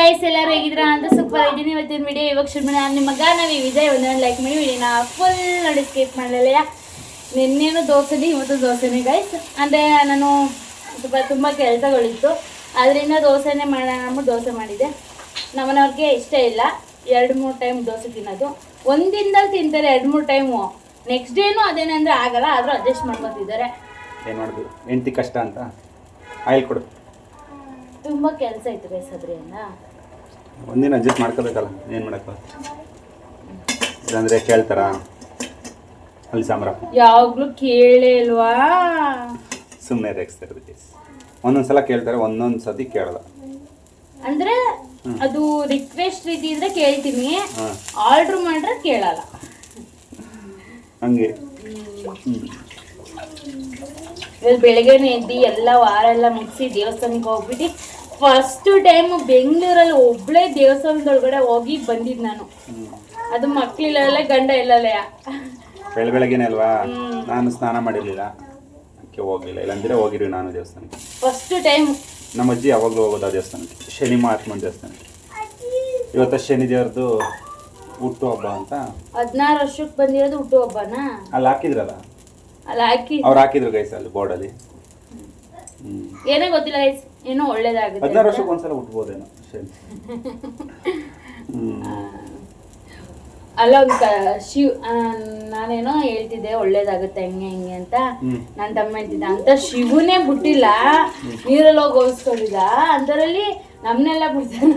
Guys ಎಲ್ಲರೂ ಹೇಗಿದ್ದೀರಾ ಅಂತ ಸೂಪರ್ ಇದ್ದೀನಿ. ಇವತ್ತಿನ ವಿಡಿಯೋ ಇವಾಗ ಶುರು ಮಾಡಿ ನಾನು ನಿಮ್ಮ ಗಾನವಿ ವಿಜಯ್ ಒಂದೊಂದು ಲೈಕ್ ಮಾಡಿ ವಿಡಿಯೋನ ಫುಲ್ ನೋಡಿ ಸ್ಕಿಪ್ ಮಾಡಲಿಲ್ಲ. ನಿನ್ನೇನು ದೋಸೆನೇ ಇವತ್ತು ದೋಸೆನೇ ಗೈಸ್. ಅಂದರೆ ನಾನು ತುಂಬ ಕೆಲಸಗಳಿತ್ತು, ಅದರಿಂದ ದೋಸೆನೇ ಮಾಡೋಣ ಅಂದ್ಬಿಟ್ಟು ದೋಸೆ ಮಾಡಿದ್ದೆ. ನಮ್ಮನವ್ರಿಗೆ ಇಷ್ಟ ಇಲ್ಲ 2-3 ಟೈಮ್ ದೋಸೆ ತಿನ್ನೋದು. ಒಂದಿನದಲ್ಲಿ ತಿಂತಾರೆ 2-3 ಟೈಮು, ನೆಕ್ಸ್ಟ್ ಡೇನು ಅದೇನಂದರೆ ಆಗಲ್ಲ, ಆದರೂ ಅಡ್ಜಸ್ಟ್ ಮಾಡ್ಕೊತಿದ್ದಾರೆ. ಏನು ಮಾಡೋದು, ಹೆಂಡ್ತಿ ಕಷ್ಟ ಅಂತ ಆಯಿಲ್ ಕೊಡು. ತುಂಬ ಕೆಲಸ ಇತ್ತು ಗೈಸ್, ಅದರಿಂದ ಒಂದಿನ ಅಡ್ಜಸ್ಟ್ ಮಾಡ್ಕೋಬೇಕಲ್ಲ, ಏನು ಮಾಡೋಕ್ಕೆ. ಇಲ್ಲಾಂದರೆ ಕೇಳ್ತಾರ ಅಲ್ಲಿ ಸಾಂಬ್ರ ಯಾವಾಗಲೂ ಕೇಳೇ ಇಲ್ವಾ, ಸುಮ್ಮನೆ ರೇಗಿಸ್ತಾರೆ. ಒಂದೊಂದು ಸಲ ಕೇಳ್ತಾರೆ, ಒಂದೊಂದು ಸತಿ ಕೇಳಲ್ಲ. ಅಂದರೆ ಅದು ರಿಕ್ವೆಸ್ಟ್ ರೀತಿ ಇದ್ರೆ ಕೇಳ್ತೀನಿ, ಆರ್ಡ್ರ್ ಮಾಡ್ರೆ ಕೇಳಲ್ಲ ಹಂಗೆ. ಇವತ್ತು ಬೆಳಗ್ಗೆನೇ ಎದ್ದು ಎಲ್ಲ ವಾರ ಎಲ್ಲ ಮುಗಿಸಿ ದೇವಸ್ಥಾನಕ್ಕೆ ಹೋಗ್ಬಿಟ್ಟು ಫಸ್ಟ್ ಟೈಮ್ ಬೆಂಗಳೂರಲ್ಲಿ ಒಬ್ಬಳೇ ದೇವಸ್ಥಾನದೊಳಗಡೆ ಹೋಗಿ ಬಂದಿದ್ದು ನಾನು. ಅದು ಮಕ್ಕಳಿಲ್ಲ, ಗಂಡ ಇಲ್ಲಲ್ಲ. ಬೆಳಗ್ಗೆನೇ ಅಲ್ವಾ, ನಾನು ಸ್ನಾನ ಮಾಡಿರಲಿಲ್ಲ, ಅದಕ್ಕೆ ಹೋಗಲಿಲ್ಲ. ಇಲ್ಲಾಂದರೆ ಹೋಗಿರಿ ನಾನು ದೇವಸ್ಥಾನಕ್ಕೆ. ಫಸ್ಟ್ ಟೈಮ್ ನಮ್ಮ ಅಜ್ಜಿ ಯಾವಾಗಲೂ ಹೋಗೋದು ಆ ದೇವಸ್ಥಾನಕ್ಕೆ, ಶನಿ ಮಹಾತ್ಮನ ದೇವಸ್ಥಾನಕ್ಕೆ. ಇವತ್ತು ಶನಿ ದೇವ್ರದ್ದು ಹುಟ್ಟು ಹಬ್ಬ ಅಂತ 16 ವರ್ಷಕ್ಕೆ ಬಂದಿರೋದು ಹುಟ್ಟು ಹಬ್ಬನ ಅಲ್ಲಿ ಹಾಕಿದ್ರಲ್ಲ, ಅಲ್ಲಿ ಹಾಕಿ ಅವ್ರು ಹಾಕಿದ್ರು ಗೈಸ್ ಅಲ್ಲಿ ಬೋರ್ಡಲ್ಲಿ. ಏನೋ ಗೊತ್ತಿಲ್ಲ ಗೈಸ್, ಏನೋ ಒಳ್ಳೇದಾಗುತ್ತೆ. 16 ವರ್ಷಕ್ಕೆ ಒಂದ್ಸಲ ಹುಟ್ಬೋದೇನೋ ಶನಿ. ಅಲ್ಲ ಒಂದು ನಾನೇನೋ ಹೇಳ್ತಿದ್ದೆ ಒಳ್ಳೇದಾಗುತ್ತೆ ಹಂಗೆ ಹಿಂಗೆ ಅಂತ. ನನ್ನ ತಮ್ಮ ಹೇಳ್ತಿದ್ದ ಅಂತ ಶಿವನೇ ಬಿಟ್ಟಿಲ್ಲ, ನೀರಲ್ಲಿ ಹೋಗಿ ಹೋಗಿಸ್ಕೊಂಡಿದ್ದ ಅಂತರಲ್ಲಿ ನಮ್ಮನ್ನೆಲ್ಲ ಬಿಡ್ತಾನ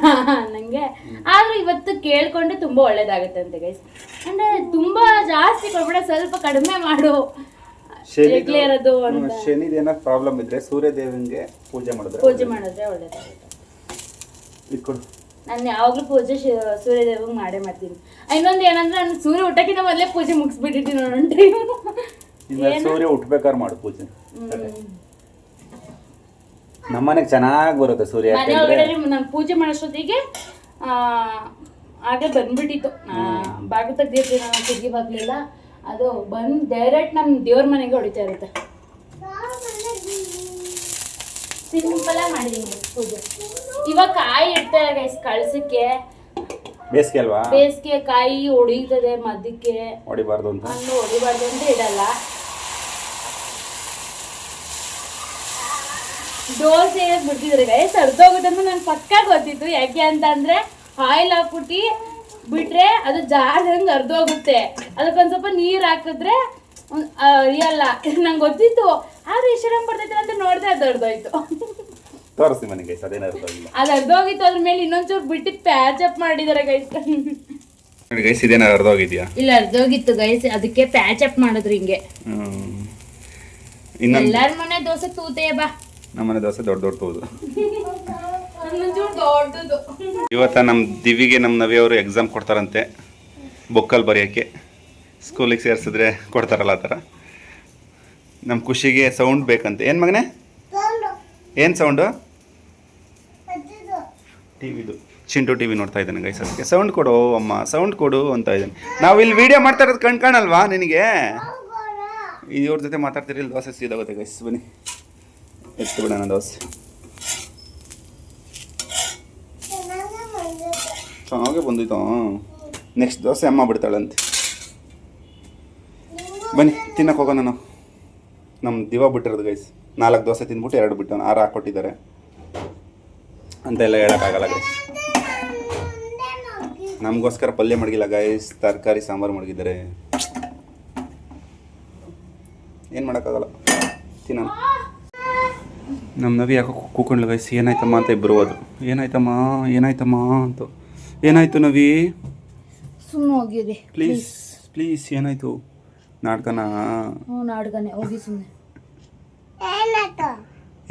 ನನಗೆ. ಆದ್ರೂ ಇವತ್ತು ಕೇಳ್ಕೊಂಡೆ ತುಂಬ ಒಳ್ಳೇದಾಗುತ್ತೆ ಅಂತ ಗೈಸ್. ಅಂದರೆ ತುಂಬ ಜಾಸ್ತಿ ಕೊಡ್ಬೇಡ, ಸ್ವಲ್ಪ ಕಡಿಮೆ ಮಾಡು ಇರೋದು ಅಂತ. ಶನಿದೇನ ಪ್ರಾಬ್ಲಮ್ ಇದ್ರೆ ಸೂರ್ಯದೇವನಿಗೆ ಪೂಜೆ ಮಾಡಿದ್ರೆ ಒಳ್ಳೇದಾಗುತ್ತೆ. ಇಟ್ಕೊಡು. ನಾನು ಯಾವಾಗಲೂ ಪೂಜೆ ಸೂರ್ಯದೇವಿಗೆ ಮಾಡೇ ಮಾಡ್ತೀನಿ. ಇನ್ನೊಂದು ಏನಂದ್ರೆ ನಾನು ಸೂರ್ಯ ಹುಟ್ಟಕ್ಕಿಂತ ಮೊದಲೇ ಪೂಜೆ ಮುಗಿಸ್ಬಿಟ್ಟಿರ್ತೀನಿ ನೋಡ್ರಿ. ಸೂರ್ಯ ಹುಟ್ಬೇಕಾದ್ರೆ ಮಾಡು ಪೂಜೆ. ನಮ್ಮನೆಗೆ ಚೆನ್ನಾಗಿ ಬರುತ್ತೆ ಸೂರ್ಯ. ಮನೆ ಒಳಗಡೆ ನಾನು ಪೂಜೆ ಮಾಡೋಷ್ಟೊತ್ತಿಗೆ ಹಾಗೆ ಬಂದ್ಬಿಟ್ಟಿತ್ತು. ಬಾಗಿಲು ತೆಗ್ದಿರ್ತೀನಿ ನಾನು, ಕಿಟಕಿ ಬಾಗ್ಲೆಲ್ಲ ಅದು ಬಂದು ಡೈರೆಕ್ಟ್ ನಮ್ಮ ದೇವ್ರ ಮನೆಗೆ ಹೊಡಿತಾ ಇರುತ್ತೆ. ಸಿಂಪಲ್ ಆಗಿ ಮಾಡಿದೀನಿ ಪೂಜೆ. ಇವಾಗ ಕಾಯಿ ಇಡ್ತಾರೆ ಗೈಸ್ ಕಳ್ಸಕ್ಕೆ, ಬೇಸಿಗೆ ಅಲ್ವಾ, ಬೇಸಿಗೆ ಕಾಯಿ ಹೊಡಿತದೆ ಮಧ್ಯಕ್ಕೆ, ಹೊಡಿಬಾರ್ದು ಅಂತ ಹೊಡಿಬಾರ್ದು ಅಂತ ಇಡಲ್ಲ. ದೋಸೆ ಬಿಡ್ತಿದ್ರೆ ಗೈಸ್ ಅರ್ಧೋಗುತ್ತೆ ಅಂತ ನನ್ಗೆ ಪಕ್ಕ ಗೊತ್ತಿತ್ತು. ಯಾಕೆ ಅಂತ ಅಂದ್ರೆ ಆಯಿಲ್ ಹಾಕ್ಬಿಟ್ಟು ಬಿಟ್ರೆ ಅದು ಜಾರ್ದಂಗೆ ಅರ್ಧೋಗುತ್ತೆ, ಅದಕ್ಕೊಂದು ಸ್ವಲ್ಪ ನೀರು ಹಾಕಿದ್ರೆ ಅರಿಯಲ್ಲ. ನಂಗೆ ಗೊತ್ತಿತ್ತು, ಆದ್ರೆ ಇಷ್ಟ ಬರ್ತೈತೆ ಅಂತ ನೋಡಿದ್ರೆ ಅದು ಅರ್ಧೋಯ್ತು. ತೋರಿಸಿ ಮನೆಗೆ ಅದೇನು ಅರ್ಧೋಗಿಲ್ಲ, ಅದು ಅರ್ಧೋಗಿತ್ತು. ಅದ್ರ ಮೇಲೆ ಇನ್ನೊಂಚೂರು ಬಿಟ್ಟು ಪ್ಯಾಚ್ ಅಪ್ ಮಾಡಿದಾರೆ ಗೈಸ್. ನೋಡಿ ಗೈಸ್, ಇದೇನಾರು ಅರ್ಧೋಗಿದ್ಯಾ? ಇಲ್ಲ, ಅರ್ಧೋಗಿತ್ತು ಗೈಸ್, ಅದಕ್ಕೆ ಪ್ಯಾಚ್ ಅಪ್ ಮಾಡಿದ್ರು ಹಿಂಗೆ. ಎಲ್ಲಾರ ಮನೆ ದೋಸೆ ತೂತೆ ಬಾ, ನಮ್ಮನೆ ದೋಸೆ ದೊಡ್ಡ ದೊಡ್ಡ ತೂದು. ದೊಡ್ಡದು. ಇವತ್ತ ನಮ್ಮ ದಿವಿಗೆ ನಮ್ಮ ನವಿಯವರು ಎಕ್ಸಾಮ್ ಕೊಡ್ತಾರಂತೆ, ಬುಕ್ಕಲ್ಲಿ ಬರೆಯೋಕ್ಕೆ. ಸ್ಕೂಲಿಗೆ ಸೇರಿಸಿದ್ರೆ ಕೊಡ್ತಾರಲ್ಲ ಆ ಥರ. ನಮ್ಮ ಖುಷಿಗೆ ಸೌಂಡ್ ಬೇಕಂತೆ. ಏನು ಮಗನೇ, ಏನು ಸೌಂಡು? ಟಿವಿದು, ಚಿಂಟು ಟಿವಿ ನೋಡ್ತಾ ಇದ್ದಾನೆ ಗೈಸ್. ಅದಕ್ಕೆ ಸೌಂಡ್ ಕೊಡು ಅಮ್ಮ, ಸೌಂಡ್ ಕೊಡು ಅಂತ ಇದ್ದಾನೆ. ನಾವು ಇಲ್ಲಿ ವಿಡಿಯೋ ಮಾಡ್ತಾ ಇರೋದು ಕಾಣಲ್ವಾ ನಿನಗೆ? ಇವ್ರ ಜೊತೆ ಮಾತಾಡ್ತೀರಿ, ಇಲ್ಲಿ ದೋಸೆ ಸೀದಾಗುತ್ತೆ ಗೈಸ್. ಬನ್ನಿ ಎತ್ತು ಬಿಡೋಣ ದೋಸೆ. ಚೆನ್ನಾಗೆ ಬಂದಿತ್ತು. ನೆಕ್ಸ್ಟ್ ದೋಸೆ ಅಮ್ಮ ಬಿಡ್ತಾಳಂತೆ. ಬನ್ನಿ ತಿನ್ನಕ್ಕೆ ಹೋಗೋಣ. ನಾವು ನಮ್ಮ ದಿವ ಬಿಟ್ಟಿರೋದು ಗೈಸ್, 4 ದೋಸೆ ತಿಂದ್ಬಿಟ್ಟು 2 ಬಿಟ್ಟು 6 ಹಾಕ್ಕೊಟ್ಟಿದ್ದಾರೆ ಅಂತೆಲ್ಲ ಹೇಳೋಕ್ಕಾಗಲ್ಲ ಗೈಸ್. ನಮಗೋಸ್ಕರ ಪಲ್ಯ ಮಡಗಿಲ್ಲ ಗೈಸ್, ತರಕಾರಿ ಸಾಂಬಾರು ಮಡಗಿದ್ದಾರೆ. ಏನು ಮಾಡೋಕ್ಕಾಗಲ್ಲ, ತಿನ್ನೋಣ. ನಮ್ಮ ನವಿ ಯಾಕೋ ಕೂಕೊಂಡ್ಲು ಗೈಸ್. ಏನಾಯ್ತಮ್ಮ ಅಂತ ಇಬ್ಬರು ಹೋದ್ರು. ಏನಾಯ್ತಮ್ಮ ಏನಾಯ್ತಮ್ಮ ಅಂತ. ಏನಾಯ್ತು ನವಿ? ಸುಮ್ಮನೆ ಹೋಗಿರಿ ಪ್ಲೀಸ್ ಪ್ಲೀಸ್. ಏನಾಯ್ತು? ನಾಟಕನಾ? ನಾಟಕನೇ, ಹೋಗಿ ಸುಮ್ಮನೆ.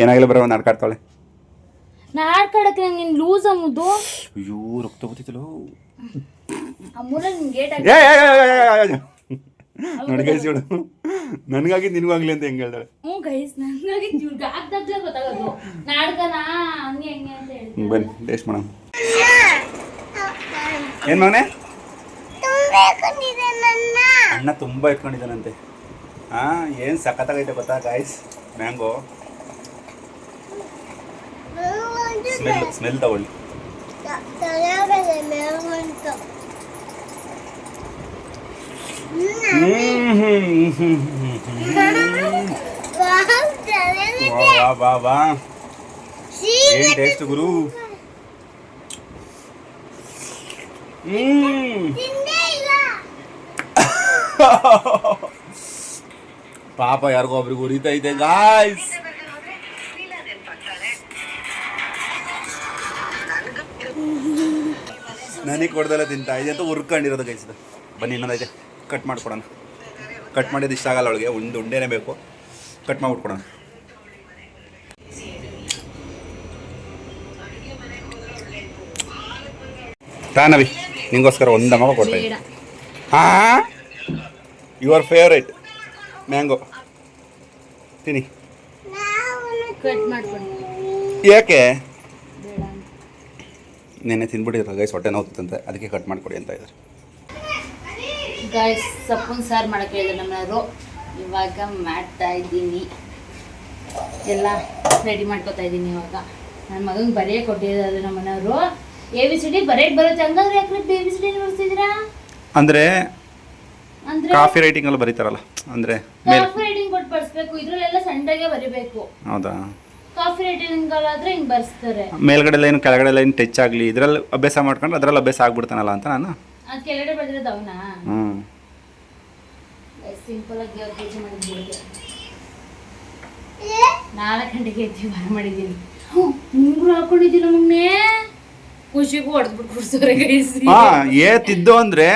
ಏನಾಗಲ್ಲ ಬರೋ, ನಾಟಕ ಆಡ್ತಾಳೆ. ನಾಟಕಕ್ಕೆ ನೀನು ಲೂಸ್ ಅಮ್ಮದು. ಅಯ್ಯೋ ರಕ್ತ ಬತ್ತಿತ್ತಲ್ಲ. ಅಮ್ಮೂರ ನಿನ್ ಗೇಟ್ ನೋಡಿ ಗೈಸ್, ಇವಳು ನನಗಾಗಿ ನಿನಗಾಗ್ಲಿ ಅಂತ ಹೆಂಗೆ ಹೇಳ್ತಾಳೆ. ಗೈಸ್ ನನಗಾಗಿ ಗೊತ್ತಾಗೋದು ನಾಟಕನಾ ಹಂಗೆ ಹೆಂಗೆ ಅಂತ ಹೇಳಿ. ಬನ್ನಿ ಟೇಸ್ಟ್ ಮಾಡೋಣ. ಏನು ಮಗನೇ? ಅಣ್ಣ ತುಂಬ ಇಟ್ಕೊಂಡಿದ್ದಾನಂತೆ. ಏನು ಸಖತ್ತಾಗೈತೆ ಗೊತ್ತಾ ಗಾಯ್ಸ್, ಮ್ಯಾಂಗೋ ಸ್ಮೆಲ್ ತಗೊಳ್ಳಿ. ವಾ ವಾ ವಾ ಏನ್ ಟೇಸ್ಟ್ ಗುರು. ಪಾಪ ಯಾರಿಗೋ ಒಬ್ರಿಗೆ ಉರಿತೈತೆ ಗಾಯ್ಸ್. ನನಗೆ ಕೊಡ್ದಲ್ಲ ತಿಂತ ಇದೆ ಅಂತ ಹುರ್ಕೊಂಡಿರೋದು ಗೈಸ್. ಬನ್ನಿ ಇನ್ನೊಂದೈತೆ ಕಟ್ ಮಾಡಿಕೊಡೋಣ. ಕಟ್ ಮಾಡಿದ್ದು ಇಷ್ಟ ಆಗಲ್ಲ ಅವಳಿಗೆ, ಉಂಡೆನೇ ಬೇಕು. ಕಟ್ ಮಾಡಿಬಿಟ್ಕೊಡೋಣ. ತಾನವಿ ನಿಂಗೋಸ್ಕರ ಒಂದಮ್ಮ ಕೊಡ್ತಾ ಇದ್ದೀನಿ. ಹಾಂ, ಯುವರ್ ಫೇವ್ರೇಟ್ ಮ್ಯಾಂಗೋ ತಿನ್ನಿ. ಕಟ್ ಮಾಡ್ಕೊಂಡು ಯಾಕೆ ನೆನ್ನೆ ತಿಂದ್ಬಿಟ್ಟಿದ್ರು ಗೈಸ್, ಹೊಟ್ಟೆ ನೋವುತ್ತಂತೆ, ಅದಕ್ಕೆ ಕಟ್ ಮಾಡಿಕೊಡಿ ಅಂತ ಇದ್ದಾರೆ. ಗೈಸ್ ಸೊಪ್ಪಿನ ಸಾರು ಮಾಡೋಕ್ಕೆ ಹೇಳಿದ್ರು ನಮ್ಮನವರು. ಇವಾಗ ಮಾಡ್ತಾ ಇದ್ದೀನಿ, ಎಲ್ಲ ರೆಡಿ ಮಾಡ್ಕೊತಾ ಇದ್ದೀನಿ. ಇವಾಗ ನನ್ನ ಮಗಂಗೆ ಬರೆಯಕ್ಕೆ ಕೊಟ್ಟಿದ್ದಾರೆ ನಮ್ಮನವರು. ABCD ಬರೆಯಕ್ಕೆ ಬರುತ್ತೆ. ಹಂಗಂದ್ರೆ ಯಾಕೆ ABCD ಬರ್ತಿದ್ದೀರಾ? ಅಂದರೆ ಅಂದ್ರೆ ಕಾಫಿ ರೈಟಿಂಗ್ ಎಲ್ಲ ಬರೀತಾರಲ್ಲ, ಅಂದರೆ ಕಾಫಿ ರೈಟಿಂಗ್ ಕೊಟ್ಟು ಬರ್ಸ್ಬೇಕು. ಇದ್ರಲ್ಲೆಲ್ಲ ಸಣ್ಣಗೆ ಬರಿಬೇಕು. ಹೌದಾ? ಕಾಫಿ ರೈಟಿಂಗ್ ಆದ್ರೆ ಹಿಂಗೆ ಬರ್ಸ್ತಾರೆ. ಮೇಲ್ಗಡೆ ಲೈನ್ ಕೆಳಗಡೆ ಲೈನ್ ಟಚ್ ಆಗಲಿ, ಇದರಲ್ಲಿ ಅಭ್ಯಾಸ ಮಾಡ್ಕೊಂಡ್ರೆ ಅದರಲ್ಲಿ ಅಭ್ಯಾಸ ಆಗ್ಬಿಡ್ತಾನಲ್ಲ ಅಂತ ನಾನು. ಅದು ಕೆಳಗಡೆ ಬರ್ದಿರೋದು ಅವನಾ? ಹ್ಞೂ, ಸಿಂಪಲ್ ಆಗಿ ದೇವ್ರ ಪೂಜೆ ಮಾಡಿದ್ದೀನಿ. 4 ಗಂಟೆಗೆ ಎದ್ದು ಬಾರ ಮಾಡಿದ್ದೀನಿ. ಮುಂಗುರು ಹಾಕೊಂಡಿದ್ದೀನಿ ಮೊನ್ನೆ. ಖುಷಿಗೂ ಹೊಡೆದ್ಬಿಟ್ಟು ಕುಡ್ಸೋರೆ ಗೈಸ್. ತಿದ್ದು ಅಂದ್ರೆ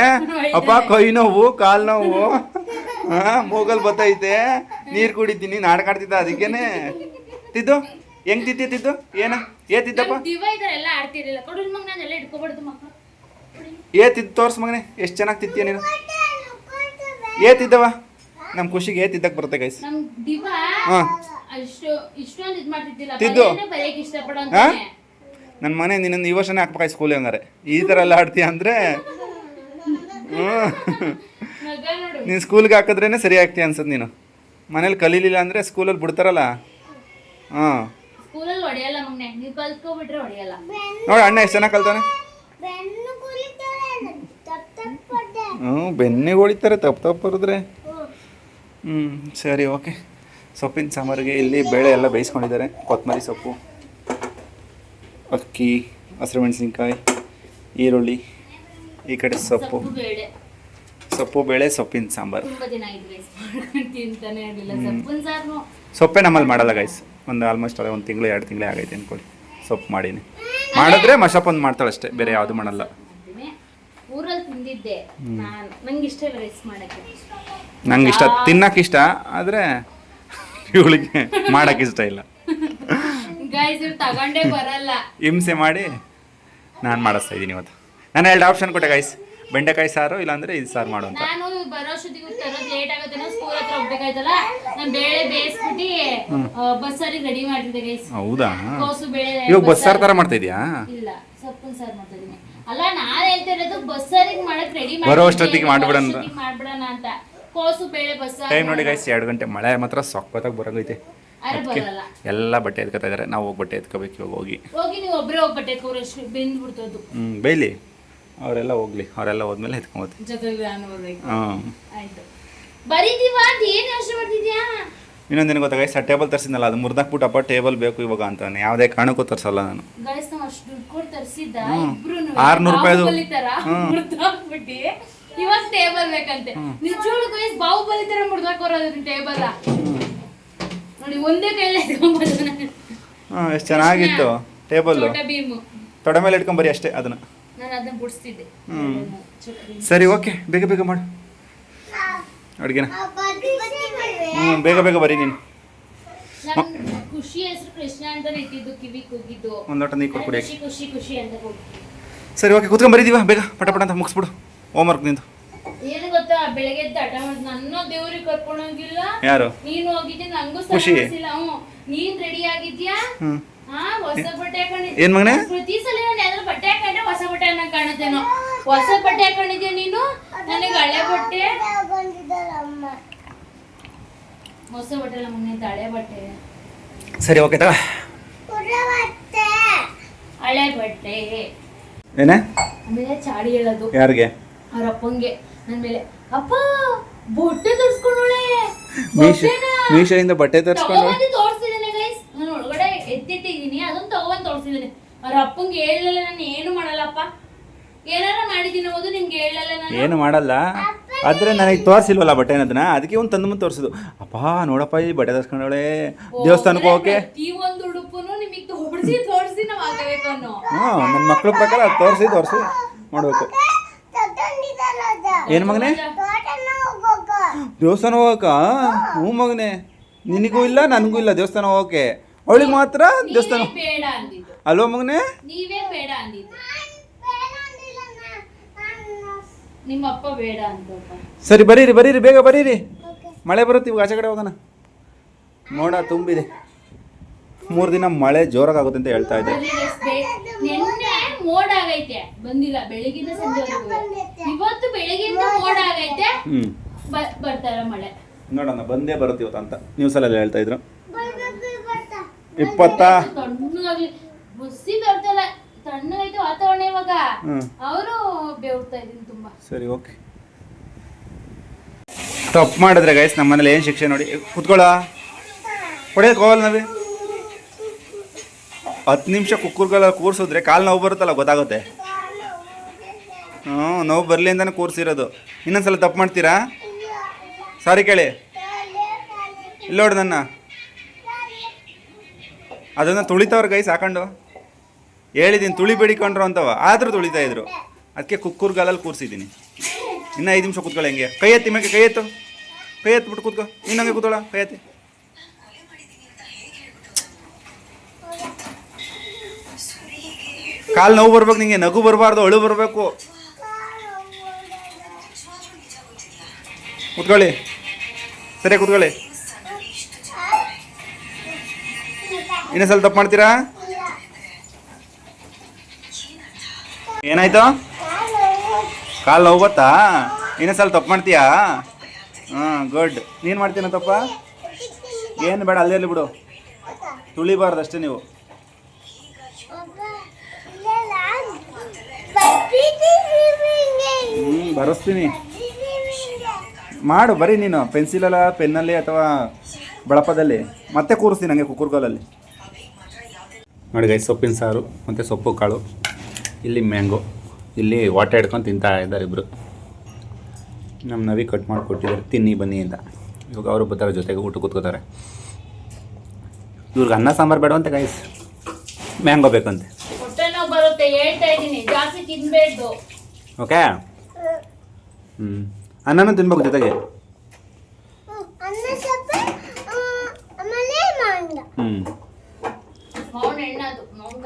ಅಪ್ಪ ಕೈ ನೋವು, ಕಾಲು ನೋವು, ಮೂಗಲ್ ಬತ್ತೈತೆ, ನೀರು ಕುಡಿತೀನಿ, ನಾಡ್ಕಾಡ್ತಿದ್ದ. ಅದಕ್ಕೇನೆ ತಿದ್ದು ಹೆಂಗ್ ತಿದ್ದು ಏನ ತಿದ್ದಪ್ಪ ಎಲ್ಲ ಆಡ್ತಿರ್ಲಿಲ್ಲ. ಕೊಡು ಮಗ, ನಾನೆಲ್ಲ ಇಟ್ಕೊಬಾರ್ದು ಮಕ್ಕಳು. ತಿದ್ದು ತೋರ್ಸ್ ಮಗನೆ, ಎಷ್ಟು ಚೆನ್ನಾಗಿ ತಿತ್ತೀಯ ನೀನು. ತಿದ್ದವ ನಮ್ಮ ಖುಷಿಗೆ ತಿದ್ದಕ್ ಬರುತ್ತೆ ಗೈಸ್. ನಮ್ ದಿವಾ ಇಷ್ಟೊಂದು ಇದು ಮಾಡ್ತಿದ್ದಿಲ್ಲ. ತಿದ್ದು ಬರೆಯಕ್ಕೆ ಇಷ್ಟಪಡೋ ನನ್ನ ಮನೆ ನಿನ್ನ ಈ ವರ್ಷನೇ ಹಾಕ್ಬೇಕಾಯ್ತು ಸ್ಕೂಲ್. ಹಂಗಾರೆ ಈ ಥರ ಎಲ್ಲ ಆಡ್ತೀಯ ಅಂದರೆ ನೀನು ಸ್ಕೂಲ್ಗೆ ಹಾಕಿದ್ರೇ ಸರಿ ಆಗ್ತೀಯ ಅನ್ಸದ್. ನೀನು ಮನೇಲಿ ಕಲೀಲಿಲ್ಲ ಅಂದರೆ ಸ್ಕೂಲಲ್ಲಿ ಬಿಡ್ತಾರಲ್ಲ. ಹಾಂ, ಸ್ಕೂಲಲ್ಲಿ ಹೊಡೆಯಲ್ಲ ಮಗನೆ, ನೀವು ಕಲ್ತ್ಕೊಬಿಟ್ರೆ ಹೊಡೆಯಲ್ಲ. ನೋಡಿ ಅಣ್ಣ ಎಷ್ಟು ಚೆನ್ನಾಗಿ ಕಲ್ತಾನೆ. ಬೆನ್ನಿಗೆ ಹೊಡಿತಾರೆ ತಪ್ಪು ಬರೆದ್ರೆ. ಸರಿ, ಓಕೆ. ಸೊಪ್ಪಿನ ಸಾಂಬಾರಿಗೆ ಇಲ್ಲಿ ಬೇಳೆ ಎಲ್ಲ ಬೇಯಿಸ್ಕೊಂಡಿದ್ದಾರೆ. ಕೊತ್ತಂಬರಿ ಸೊಪ್ಪು, ಅಕ್ಕಿ, ಹಸಿರು ಮೆಣಸಿನ್ಕಾಯಿ, ಈರುಳ್ಳಿ, ಈ ಕಡೆ ಸೊಪ್ಪು, ಬೇಳೆ, ಸೊಪ್ಪಿನ ಸಾಂಬಾರು. ಸೊಪ್ಪೆ ನಮ್ಮಲ್ಲಿ ಮಾಡಲ್ಲ ಗೈಸ್. ಒಂದು ಆಲ್ಮೋಸ್ಟ್ ಅದೇ 1 ತಿಂಗಳು 2 ತಿಂಗಳೇ ಆಗೈತೆ ಅಂದ್ಕೊಳ್ಳಿ ಸೊಪ್ಪು ಮಾಡೀನಿ. ಮಾಡಿದ್ರೆ ಮಶಪ್ ಒಂದು ಮಾಡ್ತಾಳೆ ಅಷ್ಟೇ, ಬೇರೆ ಯಾವುದು ಮಾಡಲ್ಲ. ಊರಲ್ಲಿ ತಿಂದಿದ್ದೆ ನಾನು, ನಂಗೆ ಇಷ್ಟ ಇಲ್ಲ ರೈಸ್ ಮಾಡಕ್ಕೆ. ನಂಗೆ ಇಷ್ಟ, ತಿನ್ನಕ್ಕೆ ಇಷ್ಟ, ಆದರೆ ಇವಳಿಗೆ ಮಾಡಕ್ಕೆ ಇಷ್ಟ ಇಲ್ಲ. ಗೈಸ್ ಇವ್ರು ತಗೊಂಡೇ ಬರಲ್ಲ, ಹಿಂಸೆ ಮಾಡಿ ನಾನು ಮಾಡಿಸ್ತಾ ಇದ್ದೀನಿ ಇವತ್ತು. ನಾನು 2 ಆಪ್ಷನ್ ಕೊಟ್ಟೆ ಗೈಸ್, ಬೆಂಡೆಕಾಯಿ ಸಾರು ಇಲ್ಲಾಂದ್ರೆ ಇದು ಸಾರು ಮಾಡು ಅಂತ. ನಾನು ಬರೋಷ್ಟೊತ್ತಿಗೆ ತರೋದು ಲೇಟ್ ಆಗುತ್ತೆ, ಸ್ಕೂಲ್ ಹತ್ರ ಹೋಗ್ಬೇಕಾಯ್ತಲ್ಲ. ನಾನು ಬೇಳೆ ಬೇಯಿಸ್ಬಿಟ್ಟು ಬಸ್ಸಾರಿಗೆ ರೆಡಿ ಮಾಡ್ತಿದ್ದೆ ಗೈಸ್. ಹೌದಾ? ಕೋಸು ಬೇಳೆ ಇವಾಗ ಬಸ್ಸಾರು ಥರ ಮಾಡ್ತಾ ಇದೀಯಾ? ಇಲ್ಲ, ಸೊಪ್ಪಿನ ಸಾರು ಮಾಡ್ತಾ ಇದೀನಿ. ಅಲ್ಲ, ನಾನು ಹೇಳ್ತಾ ಇರೋದು ಬಸ್ಸಾರಿಗೆ ಮಾಡಕ್ ರೆಡಿ ಬರೋಷ್ಟೊತ್ತಿಗೆ ಮಾಡ್ಬಿಡೋಣ ಅಂತ. ಕೋಸು ಬೇಳೆ ಬಸ್ಸಾರು. ಟೈಮ್ ನೋಡಿ ಗೈಸ್, 2 ಗಂಟೆ. ಮಳೆ ಮಾತ್ರ ಸೊಕ್ಕತ್ತಾಗಿ ಬರೋಗೈತೆ. ಎಲ್ಲ ಬಟ್ಟೆ ಎತ್ಕೊತಾ ಇದಾರೆ. ನಾವು ಹೋಗಿ ಬಟ್ಟೆ ಎತ್ಕೋಬೇಕು ಇವಾಗ. ಹೋಗಿ ನೀವು ಒಬ್ಬರೇ ಹೋಗಿ ಬಟ್ಟೆ ಎತ್ಕೋರು, ಅಷ್ಟು ಬೆಂದ್ಬಿಡ್ತದ್ದು. ಬೈಲಿ, ಅವರೆಲ್ಲ ಹೋಗ್ಲಿ, ಅವರೆಲ್ಲ ಹೋದ್ಮೇಲೆ ಎತ್ಕೊಂಬೋತಿ. ಆಯ್ತು, ಬರೀತೀವಾ ಅಂತ ಏನು ಯೋಚನೆ ಮಾಡ್ತಿದ್ಯಾ? ಇನ್ನೊಂದೇನು ಗೊತ್ತಾ ಗೈಸ್, ಆ ಟೇಬಲ್ ತರಿಸಿದ್ನಲ್ಲ, ಅದು ಮುರ್ದಾಕ್ಬಿಟ್ಟು ಅಪ್ಪ ಟೇಬಲ್ ಬೇಕು ಇವಾಗ ಅಂತಾನೆ. ಯಾವುದೇ ಕಾರಣಕ್ಕೂ ತರಿಸಲ್ಲ ನಾನು. ಗೈಸ್ ನಾವು ಅಷ್ಟು ದುಡ್ಡು ಕೊಟ್ಟು ತರಿಸಿದ್ದ, 600 ರೂಪಾಯಿದು ಮುರ್ದಾಕ್ಬಿಟ್ಟು ಇವಾಗ ಟೇಬಲ್ ಬೇಕಂತೆ. ನಿಜವಾಗ್ಲೂ ಗೈಸ್ ಬಾಹುಬಲಿ ತರ ಮುರ್ದಾಕೋರೋದು ಟೇಬಲ್ ನೋಡಿ, ಒಂದೇ ಕೈಯಲ್ಲಿ ಎತ್ಕೊಂಡ್ಬಂದು. ಎಷ್ಟು ಚೆನ್ನಾಗಿತ್ತು ಟೇಬಲ್. ತೊಡೆ ಮೇಲೆ ಇಟ್ಕೊಂಬರಿ ಅಷ್ಟೇ ಅದನ್ನ. ನಾನು ಅದನ್ನ ಬಿಡಿಸ್ತಿದ್ದೆ. ಸರಿ, ಓಕೆ, ಬೇಗ ಬೇಗ ಮಾಡು ಅಡುಗೆನ. ಬೇಗ ಬೇಗ ಬರೀ ನೀನು. ಖುಷಿ ಹೆಸರು ಕೃಷ್ಣ ಅಂತ ಇಟ್ಟಿದ್ದು, ಕಿವಿ ಕೂಗಿದ್ದು. ಒಂದು ಲೋಟ ನೀರು ಕೊಡಿ. ಖುಷಿ ಖುಷಿ ಅಂತ ಹೋಗಿ. ಸರಿ, ಓಕೆ, ಕೂತ್ಕೊಂಡ್ ಬರೀದೀವ ಬೇಗ, ಪಟ ಪಟ ಅಂತ ಮುಗಿಸ್ಬಿಡು ಹೋಮ್ವರ್ಕ್ ನಿಂದು. ಏನು ಗೊತ್ತಾ, ಬೆಳಗ್ಗೆ ಎದ್ದು ಹಠ ಮಾಡಿ ನನ್ನ ದೇವ್ರಿಗೆ ಕರ್ಕೊಂಡೋಗಿಲ್ಲ. ಯಾರು? ನೀನು ಹೋಗಿದ್ದೆ, ನಂಗೂ ಖುಷಿ. ನೀನ್ ರೆಡಿ ಆಗಿದ್ಯಾ? ಹೊಸ ಬಟ್ಟೆ ಹಾಕೊಂಡಿದ್ದೆ. ಏನ್ ಮಗನೇ? ಪ್ರತಿ ಸಲ ನಾನು ಯಾವ್ದಾದ್ರು ಬಟ್ಟೆ ಹಾಕೊಂಡ್ರೆ ಹೊಸ ಬಟ್ಟೆ ಅನ್ನಂಗ್ ಕಾಣುತ್ತೇನೋ. ಹೊಸ ಬಟ್ಟೆ ಹಾಕೊಂಡಿದ್ಯಾ ನೀನು? ನನಗೆ ಹಳೆ ಬಟ್ಟೆ. ಹೊಸ ಬಟ್ಟೆ ಅಲ್ಲ ಮಗನೇ, ಹಳೆ ಬಟ್ಟೆ. ಸರಿ, ಓಕೆ ತಗ. ಹಳೆ ಬಟ್ಟೆ ಏನೇ ಆಮೇಲೆ ಚಾಡಿ ಹೇಳೋದು ಯಾರಿಗೆ? ಅವ್ರ ಅಪ್ಪಂಗೆ ನನ್ನ ಮೇಲೆ, ಅಪ್ಪ ಬೊಟ್ಟೆ ತೋರಿಸ್ಕೊಂಡೋಳೆ, ಮೀಶೋಯಿಂದ ಬಟ್ಟೆ ತರಿಸ್ಕೊಂಡು ತೋರಿಸಿದ್ದೇನೆ ಗೈಸ್. ನಾನು ಒಳಗಡೆ ಎತ್ತಿಟ್ಟಿದ್ದೀನಿ, ಅದನ್ನ ತಗೊಂಡ್ ತೋರಿಸಿದ್ದೇನೆ. ಅವ್ರ ಅಪ್ಪಂಗೆ ಹೇಳಲ್ಲ, ನಾನು ಏನು ಮಾಡಲ್ಲಪ್ಪ, ಏನಾರ ಮಾಡಿದ್ದೀನಿ ಹೋದು ನಿಮ್ಗೆ ಹೇಳಲ್ಲ ನಾನು. ಏನು ಮಾಡಲ್ಲ, ಆದ್ರೆ ನನಗೆ ತೋರಿಸಿಲ್ವಲ್ಲ ಬಟ್ಟೆ ಅನ್ನೋದನ್ನ, ಅದಕ್ಕೆ ಒಂದು ತಂದು ಮುಂದೆ ತೋರಿಸಿದ್ದು. ಅಪ್ಪ ನೋಡಪ್ಪ ಈ ಬಟ್ಟೆ ತರಿಸ್ಕೊಂಡವಳೆ, ದೇವಸ್ಥಾನಕ್ಕೆ ಹೋಗಕ್ಕೆ ಈ ಒಂದು ಉಡುಪುನು ನಿಮಗೆ ತೋರಿಸಿ ನಾವು ಆಗಬೇಕು ಅನ್ನೋ. ನನ್ನ ಮಕ್ಳ ಪ್ರಕಾರ ಅದು ತೋರಿಸಿ ಮಾಡಬೇಕು. ಏನು ಮಗನೇ? ದೇವಸ್ಥಾನ ಹೋಗಕ್ಕ? ಹ್ಞೂ ಮಗನೇ, ನಿನಗೂ ಇಲ್ಲ ನನಗೂ ಇಲ್ಲ ದೇವಸ್ಥಾನ ಹೋಗಕ್ಕೆ, ಅವಳಿಗೆ ಮಾತ್ರ ದೇವಸ್ಥಾನ ಬೇಡ ಅಂದಿದ್ದು ಅಲ್ವಾ ಮಗನೇ? ನೀವೇ ಬೇಡ ಅಂದಿದ್ದು, ನಿಮ್ಮ ಅಪ್ಪ ಬೇಡ ಅಂತ. ಸರಿ ಬರೀರಿ ಬೇಗ ಬರೀರಿ, ಮಳೆ ಬರುತ್ತೆ ಇವಾಗ, ಆಚೆ ಕಡೆ ಹೋಗೋಣ. ಮೋಡ ತುಂಬಿದೆ, 3 ದಿನ ಮಳೆ ಜೋರಾಗುತ್ತೆ ಅಂತ ಹೇಳ್ತಾ ಇದ್ದೆ. ನಿನ್ನೆ ಮೋಡ ಆಗೈತೆ, ಬಂದಿಲ್ಲ ಬೆಳಗಿಂದ ಸಂಜೆವರೆಗೂ. ಇವತ್ತು ಬೆಳಗಿಂದ ಮೋಡ ಆಗೈತೆ, ಬರ್ತಾರ ಮಳೆ. ನೋಡೋಣ ಬಂದೇ ಬರುತ್ತೆ ಇವತ್ತು ಅಂತ ನ್ಯೂಸಲ್ಲಿ ಹೇಳ್ತಾ ಇದ್ರು. 20 ತಣ್ಣಗಾಗ್ಲಿ, ಬಸ್ಸಿ ಬರ್ತಲ್ಲ, ತಣ್ಣಗೈತೆ ವಾತಾವರಣ ಇವಾಗ. ಅವರು ಬೆವ್ರ್ತಾ ಇದೀನಿ ತುಂಬಾ. ಸರಿ ಓಕೆ. ತಪ್ಪು ಮಾಡಿದ್ರೆ ಗೈಸ್ ನಮ್ಮ ಮನೇಲಿ ಏನು ಶಿಕ್ಷೆ ನೋಡಿ. ಕುತ್ಕೊಳ್ಳ ಹೊಡೆಯಕ್ಕೆ ಹೋಗಲ್ಲ ನಾವೇ. 10 ನಿಮಿಷ ಕುಕ್ಕರ್ಗೆಲ್ಲ ಕೂರಿಸಿದ್ರೆ ಕಾಲು ನೋವು ಬರುತ್ತಲ್ಲ, ಗೊತ್ತಾಗುತ್ತೆ. ನೋವು ಬರಲಿ ಅಂತಾನೆ ಕೂರಿಸಿರೋದು. ಇನ್ನೊಂದ್ಸಲ ತಪ್ಪು ಮಾಡ್ತೀರಾ? ಸಾರಿ ಕೇಳಿ. ಇಲ್ಲ ನೋಡಿ ನನ್ನ ಅದನ್ನು ತುಳಿತವ್ರ ಗೈಸ್ ಹಾಕೊಂಡು ಹೇಳಿದ್ದೀನಿ, ತುಳಿ ಬೇಡಿಕೊಂಡ್ರು ಅಂತವ, ಆದರೂ ತುಳಿತಾ ಇದ್ರು. ಅದಕ್ಕೆ ಕುಕ್ಕರ್ಗಾಲಲ್ಲಿ ಕೂರಿಸಿದ್ದೀನಿ. ಇನ್ನೂ 5 ನಿಮಿಷ ಕೂತ್ಕೊಳ್ಳಿ. ಹೆಂಗೆ ಕೈ ಎತ್ತಿ ಮ್ಯಾಕೆ, ಕೈ ಎತ್ಬಿಟ್ಟು ಕೂತ್ಕೊ. ಇನ್ನಂಗೆ ಕೂತ್ಕೊಳ್ಳ, ಕೈ ಎತ್ತಿ. ಕಾಲು ನೋವು ಬರ್ಬೇಕು ನಿಂಗೆ, ನಗು ಬರಬಾರ್ದು, ಅಳು ಬರಬೇಕು. ಕೂತ್ಕೊಳ್ಳಿ, ಸರಿ ಕೂತ್ಕೊಳ್ಳಿ. ಇನ್ನೊಂದ್ಸಲ ತಪ್ಪು ಮಾಡ್ತೀರಾ? ಏನಾಯ್ತು? ಕಾಲು ನೋವು ಬತ್ತಾ? ಇನ್ನೊಂದ್ಸಲ ತಪ್ಪು ಮಾಡ್ತೀಯಾ? ಗುಡ್. ನೀನು ಮಾಡ್ತೀನ ತಪ್ಪ? ಏನು ಬೇಡ, ಅಲ್ಲೇ ಇರಲಿ ಬಿಡು, ತುಳಿಬಾರ್ದು ಅಷ್ಟೇ ನೀವು. ಬರೆಸ್ತೀನಿ, ಮಾಡು ಬರೀ ನೀನು, ಪೆನ್ಸಿಲಲ್ಲ, ಪೆನ್ನಲ್ಲಿ ಅಥವಾ ಬಳಪದಲ್ಲಿ. ಮತ್ತೆ ಕೂರಿಸ್ತೀನಿ ಹಂಗೆ ಕುಕ್ಕರ್ಗೋಲಲ್ಲಿ. ನೋಡಿ ಗೈಸ್, ಸೊಪ್ಪಿನ ಸಾರು ಮತ್ತು ಸೊಪ್ಪು ಕಾಳು, ಇಲ್ಲಿ ಮ್ಯಾಂಗೋ, ಇಲ್ಲಿ ವಾಟೆ ಹಿಡ್ಕೊಂಡು ತಿಂತಾ ಇದ್ದಾರೆ ಇಬ್ಬರು. ನಮ್ಮ ನವಿ ಕಟ್ ಮಾಡಿ ಕೊಟ್ಟಿದ್ದಾರೆ, ತಿನ್ನಿ ಬನ್ನಿ ಅಂತ. ಇವಾಗ ಅವರು ಬರ್ತಾರೆ, ಜೊತೆಗೆ ಊಟ ಕೂತ್ಕೋತಾರೆ. ಇವ್ರಿಗೆ ಅನ್ನ ಸಾಂಬಾರು ಬೇಡವಂತೆ ಗೈಸ್, ಮ್ಯಾಂಗೋ ಬೇಕಂತೆ. ಬರುತ್ತೆ ಹೇಳ್ತಾ ಇದ್ದೀನಿ, ಜಾಸ್ತಿ ತಿನ್ಬೇಡ್ದು. ಓಕೆ. ಅನ್ನನೂ ತಿನ್ಬೇಕು ಜೊತೆಗೆ.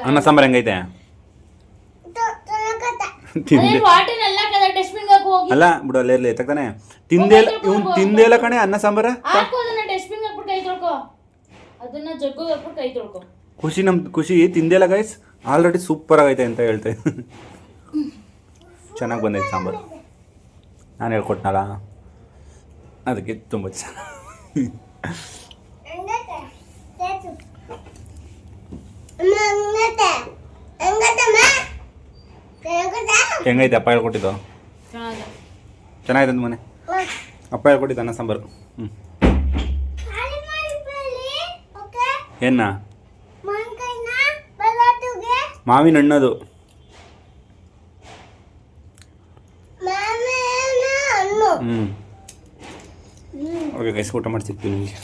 ಅನ್ನ ಸಾಂಬಾರು ಹೆಂಗೈತೆ? ಅಲ್ಲ ಬಿಡು, ಅಲ್ಲೇ ಇರಲಿ ತಗ್ತಾನೆ. ತಿಂದೇಲ ಕಣೆ ಅನ್ನ ಸಾಂಬಾರ. ಖುಷಿ ತಿಂದೇಲ ಗೈಸ್, ಆಲ್ರೆಡಿ ಸೂಪರ್ ಆಗೈತೆ ಅಂತ ಹೇಳ್ತಾ ಇದ್ದೆ. ಚೆನ್ನಾಗಿ ಬಂದೈತೆ ಸಾಂಬಾರು, ನಾನು ಹೇಳ್ಕೊಟ್ನಲ್ಲ, ಅದಕ್ಕೆ ತುಂಬ ಚೆನ್ನಾಗಿ. ಹೆಂಗೈತೆ ಅಪ್ಪ ಹೇಳ್ಕೊಟ್ಟಿದ್ದು? ಚೆನ್ನಾಗಿದೆ ಮನೆ, ಅಪ್ಪ ಹೇಳ್ಕೊಟ್ಟಿದ್ದು ಅನ್ನ ಸಾಂಬಾರು. ಏನ? ಮಾವಿನ ಹಣ್ಣದು. ಓಕೆ ಗೈಸ್, ಊಟ ಮಾಡಿ ಸಿಗ್ತೀವಿ ನಿಮಗೆ.